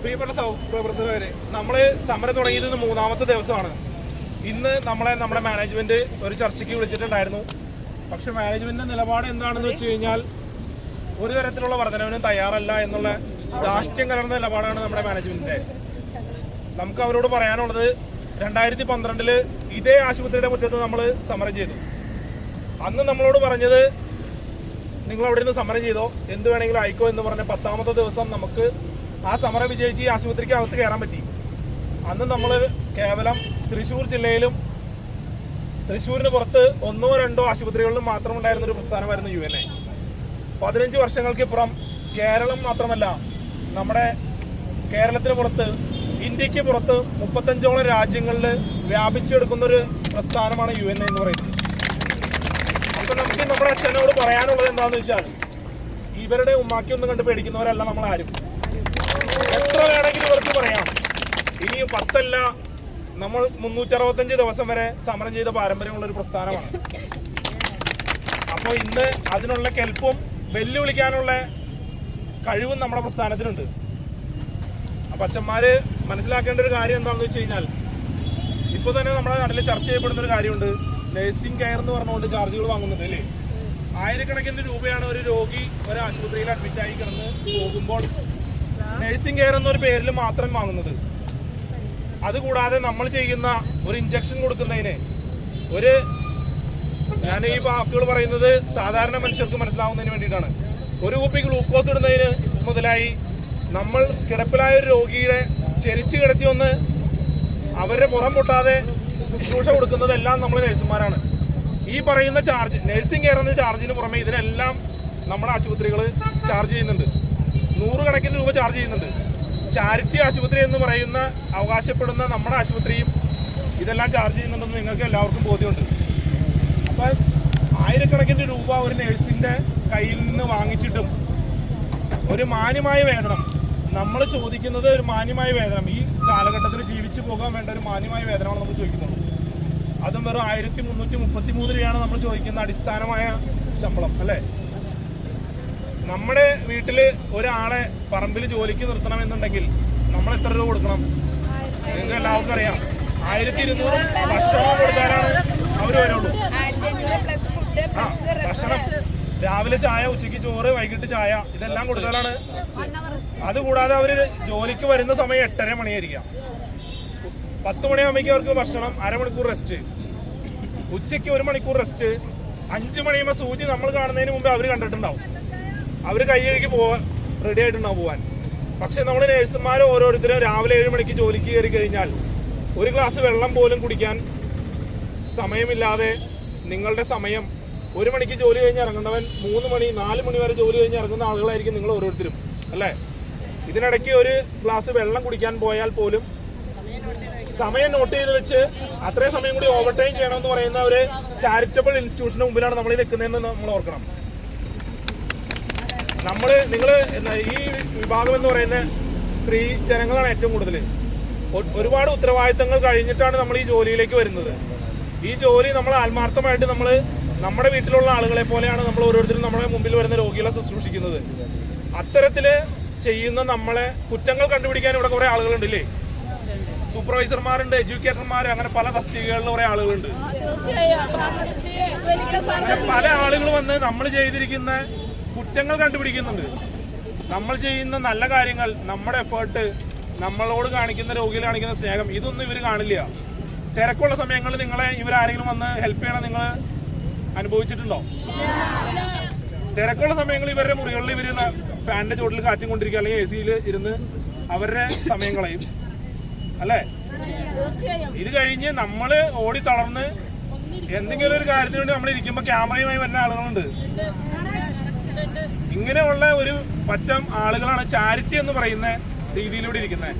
പ്രിയപ്പെട്ട സഹപ്രവർത്തകരെ, നമ്മൾ സമരം തുടങ്ങിയത് മൂന്നാമത്തെ ദിവസമാണ്. ഇന്ന് നമ്മുടെ മാനേജ്മെന്റ് ഒരു ചർച്ചയ്ക്ക് വിളിച്ചിട്ടുണ്ടായിരുന്നു. പക്ഷെ മാനേജ്മെന്റിന്റെ നിലപാട് എന്താണെന്ന് വെച്ച് കഴിഞ്ഞാൽ ഒരു തരത്തിലുള്ള വർധനവിനും തയ്യാറല്ല എന്നുള്ള ധാർഷ്ട്യം കലർന്ന നിലപാടാണ് നമ്മുടെ മാനേജ്മെന്റിന്റെ. നമുക്ക് അവരോട് പറയാനുള്ളത്, 2012 ഇതേ ആശുപത്രിയുടെ മുറ്റത്ത് നമ്മൾ സമരം ചെയ്തു. അന്ന് നമ്മളോട് പറഞ്ഞത്, നിങ്ങൾ അവിടെ നിന്ന് സമരം ചെയ്തോ, എന്ത് വേണമെങ്കിലും അയക്കോ എന്ന് പറഞ്ഞ 10ാമത്തെ ദിവസം നമുക്ക് ആ സമരം വിജയിച്ച് ഈ ആശുപത്രിക്ക് അകത്ത് കയറാൻ പറ്റി. അന്ന് നമ്മൾ കേവലം തൃശ്ശൂർ ജില്ലയിലും തൃശ്ശൂരിന് പുറത്ത് 1ഓ 2ഓ ആശുപത്രികളിലും മാത്രം ഉണ്ടായിരുന്ന ഒരു പ്രസ്ഥാനമായിരുന്നു UNA. 15 വർഷങ്ങൾക്കിപ്പുറം കേരളം മാത്രമല്ല, നമ്മുടെ കേരളത്തിന് പുറത്ത്, ഇന്ത്യക്ക് പുറത്ത് 35ഓളം രാജ്യങ്ങളിൽ വ്യാപിച്ചെടുക്കുന്ന ഒരു പ്രസ്ഥാനമാണ് UNA എന്ന് പറയുന്നത്. അപ്പൊ നമുക്ക് നമ്മുടെ അച്ഛനോട് പറയാനുള്ളത് എന്താണെന്ന് വെച്ചാൽ, ഇവരുടെ ഉമ്മാക്കിയൊന്നും കണ്ട് പേടിക്കുന്നവരല്ല നമ്മളാരും. എത്ര വേണമെങ്കിലും ഇവർക്ക് പറയാം. ഇനിയും 10 അല്ല, നമ്മൾ 365 ദിവസം വരെ സമരം ചെയ്ത പാരമ്പര്യമുള്ള ഒരു പ്രസ്ഥാനമാണ്. അപ്പോൾ ഇന്ന് അതിനുള്ള കെൽപ്പും വെല്ലുവിളിക്കാനുള്ള കഴിവും നമ്മുടെ പ്രസ്ഥാനത്തിനുണ്ട്. അപ്പം അച്ഛന്മാര് മനസ്സിലാക്കേണ്ട ഒരു കാര്യം എന്താണെന്ന് വെച്ച് കഴിഞ്ഞാൽ, ഇപ്പോൾ തന്നെ നമ്മുടെ നാട്ടിൽ ചർച്ച ചെയ്യപ്പെടുന്ന ഒരു കാര്യമുണ്ട്. നഴ്സിംഗ് കെയർ എന്ന് പറഞ്ഞുകൊണ്ട് ചാർജുകൾ വാങ്ങുന്നുണ്ട് അല്ലേ? ആയിരക്കണക്കിന് രൂപയാണ് ഒരു രോഗി ഒരു ആശുപത്രിയിൽ അഡ്മിറ്റായി കിടന്ന് പോകുമ്പോൾ നഴ്സിംഗ് കെയർ എന്നൊരു പേരിൽ മാത്രം വാങ്ങുന്നത്. അതുകൂടാതെ നമ്മൾ ചെയ്യുന്ന ഒരു ഇഞ്ചക്ഷൻ കൊടുക്കുന്നതിന് ഞാൻ ഈ വാക്കുകൾ പറയുന്നത് സാധാരണ മനുഷ്യർക്ക് മനസ്സിലാവുന്നതിന് വേണ്ടിയിട്ടാണ്. ഒരു കുപ്പി ഗ്ലൂക്കോസ് ഇടുന്നതിന് മുതലായി നമ്മൾ കിടപ്പിലായ ഒരു രോഗിയെ ചെരിച്ചു കിടത്തി ഒന്ന് അവരുടെ പുറം പൊട്ടാതെ ശുശ്രൂഷ കൊടുക്കുന്നതെല്ലാം നമ്മൾ നഴ്സുമാരാണ്. ഈ പറയുന്ന ചാർജ്, നഴ്സിംഗ് കെയർ എന്ന ചാർജിന് പുറമെ ഇതിനെല്ലാം നമ്മുടെ ആശുപത്രികൾ ചാർജ് ചെയ്യുന്നുണ്ട്. 100 കണക്കിന് രൂപ ചാർജ് ചെയ്യുന്നുണ്ട്. ചാരിറ്റി ആശുപത്രി എന്ന് പറയുന്ന അവകാശപ്പെടുന്ന നമ്മുടെ ആശുപത്രിയും ഇതെല്ലാം ചാർജ് ചെയ്യുന്നുണ്ടെന്ന് നിങ്ങൾക്ക് എല്ലാവർക്കും ബോധ്യമുണ്ട്. അപ്പം ആയിരക്കണക്കിന് രൂപ ഒരു നഴ്സിൻ്റെ കയ്യിൽ നിന്ന് വാങ്ങിച്ചിട്ടും ഒരു മാന്യമായ വേതനം നമ്മൾ ചോദിക്കുന്നത്, ഒരു മാന്യമായ വേതനം, ഈ കാലഘട്ടത്തിൽ ജീവിച്ചു പോകാൻ വേണ്ട ഒരു മാന്യമായ വേതനമാണ് നമ്മൾ ചോദിക്കുന്നത്. അതും വെറും 1333 രൂപയാണ് നമ്മൾ ചോദിക്കുന്ന അടിസ്ഥാനമായ ശമ്പളം അല്ലേ? നമ്മുടെ വീട്ടിൽ ഒരാളെ പറമ്പിൽ ജോലിക്ക് നിർത്തണമെന്നുണ്ടെങ്കിൽ നമ്മൾ എത്ര രൂപ കൊടുക്കണം? നിങ്ങൾക്ക് എല്ലാവർക്കും അറിയാം. 1200 ഭക്ഷണം കൊടുത്താലാണ് അവർ വരുള്ളൂ. ഭക്ഷണം, രാവിലെ ചായ, ഉച്ചയ്ക്ക് ചോറ്, വൈകിട്ട് ചായ, ഇതെല്ലാം കൊടുത്താലാണ്. അതുകൂടാതെ അവർ ജോലിക്ക് വരുന്ന സമയം 8:30 മണിയായിരിക്കാം. 10 മണിയാകുമ്പോഴേക്കും അവർക്ക് ഭക്ഷണം, അരമണിക്കൂർ റെസ്റ്റ്, ഉച്ചയ്ക്ക് 1 മണിക്കൂർ റെസ്റ്റ്, 5 മണിയാകുമ്പോൾ സൂചി നമ്മൾ കാണുന്നതിന് മുമ്പ് അവർ കണ്ടിട്ടുണ്ടാവും. അവർ കൈ കഴുകി പോവാൻ റെഡി ആയിട്ടുണ്ടാവും പോവാൻ. പക്ഷെ നമ്മൾ നേഴ്സുമാർ ഓരോരുത്തരും രാവിലെ 7 മണിക്ക് ജോലിക്ക് കയറി കഴിഞ്ഞാൽ ഒരു ഗ്ലാസ് വെള്ളം പോലും കുടിക്കാൻ സമയമില്ലാതെ, നിങ്ങളുടെ സമയം 1 മണിക്ക് ജോലി കഴിഞ്ഞ് ഇറങ്ങുന്നവൻ 3 മണി 4 മണി വരെ ജോലി കഴിഞ്ഞ് ഇറങ്ങുന്ന ആളുകളായിരിക്കും നിങ്ങൾ ഓരോരുത്തരും അല്ലേ? ഇതിനിടയ്ക്ക് ഒരു ഗ്ലാസ് വെള്ളം കുടിക്കാൻ പോയാൽ പോലും സമയം നോട്ട് ചെയ്ത് വെച്ച് അത്രയും സമയം കൂടി ഓവർ ടൈം ചെയ്യണമെന്ന് പറയുന്ന ഒരു ചാരിറ്റബിൾ ഇൻസ്റ്റിറ്റ്യൂഷന് മുമ്പിലാണ് നമ്മൾ നിൽക്കുന്നതെന്ന് നമ്മൾ ഓർക്കണം. നിങ്ങൾ ഈ വിഭാഗം എന്ന് പറയുന്ന സ്ത്രീ ജനങ്ങളാണ് ഏറ്റവും കൂടുതൽ. ഒരുപാട് ഉത്തരവാദിത്തങ്ങൾ കഴിഞ്ഞിട്ടാണ് നമ്മൾ ഈ ജോലിയിലേക്ക് വരുന്നത്. ഈ ജോലി നമ്മൾ ആത്മാർത്ഥമായിട്ട് നമ്മുടെ വീട്ടിലുള്ള ആളുകളെ പോലെയാണ് നമ്മൾ ഓരോരുത്തരും നമ്മുടെ മുമ്പിൽ വരുന്ന രോഗികളെ ശുശ്രൂഷിക്കുന്നത്. അത്തരത്തില് ചെയ്യുന്ന നമ്മളെ കുറ്റങ്ങൾ കണ്ടുപിടിക്കാൻ ഇവിടെ കുറെ ആളുകളുണ്ടല്ലേ? സൂപ്പർവൈസർമാരുണ്ട്, എഡ്യൂക്കേറ്റർമാർ, അങ്ങനെ പല തസ്തികകളിൽ കുറെ ആളുകളുണ്ട്. പല ആളുകൾ വന്ന് നമ്മൾ ചെയ്തിരിക്കുന്ന കുറ്റങ്ങൾ കണ്ടുപിടിക്കുന്നുണ്ട്. നമ്മൾ ചെയ്യുന്ന നല്ല കാര്യങ്ങൾ, നമ്മുടെ എഫേർട്ട്, നമ്മളോട് കാണിക്കുന്ന രോഗികൾ കാണിക്കുന്ന സ്നേഹം, ഇതൊന്നും ഇവർ കാണില്ല. തിരക്കുള്ള സമയങ്ങളിൽ ഇവരാരെങ്കിലും വന്ന് ഹെൽപ്പ് ചെയ്യണം നിങ്ങൾ അനുഭവിച്ചിട്ടുണ്ടോ? തിരക്കുള്ള സമയങ്ങളിൽ ഇവരുടെ മുറികളിൽ ഇവർ ഫാനിന്റെ ചോട്ടിൽ കാറ്റും കൊണ്ടിരിക്കുക, അല്ലെങ്കിൽ AC ഇരുന്ന് അവരുടെ സമയം കളയും അല്ലേ? ഇത് കഴിഞ്ഞ് നമ്മൾ ഓടി തളർന്ന് എന്തെങ്കിലും ഒരു കാര്യത്തിന് വേണ്ടി നമ്മൾ ഇരിക്കുമ്പോൾ ക്യാമറയുമായി വരുന്ന ആളുകളുണ്ട്. ഇങ്ങനെയുള്ള ഒരു പറ്റം ആളുകളാണ് ചാരിറ്റി എന്ന് പറയുന്ന രീതിയിലൂടെ ഇരിക്കുന്നത്.